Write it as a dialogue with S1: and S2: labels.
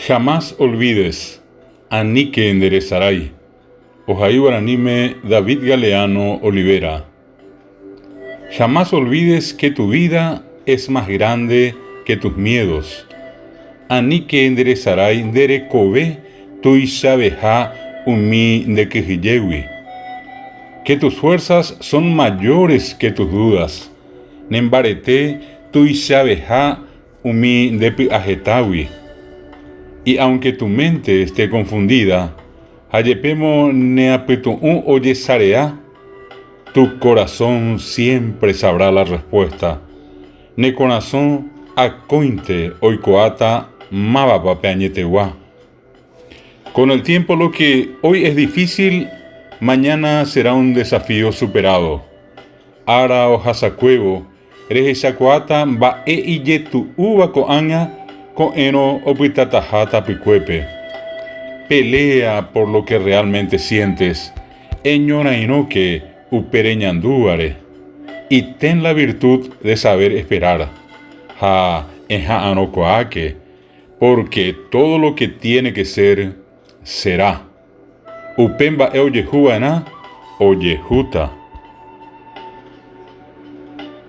S1: Jamás olvides, Anique enderezaray. Ojai Guaranime David Galeano Olivera. Jamás olvides que tu vida es más grande que tus miedos. Anique enderezaray derekobe tu isabeja umi de quejiyewi. Que tus fuerzas son mayores que tus dudas. Nembarete tu isabeja umi de piajetawi. Y aunque tu mente esté confundida, hayepemo neapetu'u oyesarea, tu corazón siempre sabrá la respuesta. Ne corazón acointe oikoata mabapapeañetewa. Con el tiempo lo que hoy es difícil, mañana será un desafío superado. Ara o hasacuevo, rejesacuata ba eiyetu uva coaña coeno opitatajata picuepe. Pelea por lo que realmente sientes. Eñora inoque upereñandúare. Y ten la virtud de saber esperar. Ja enja anocoaque. Porque todo lo que tiene que ser, será. Upemba euyehuana oyehuta.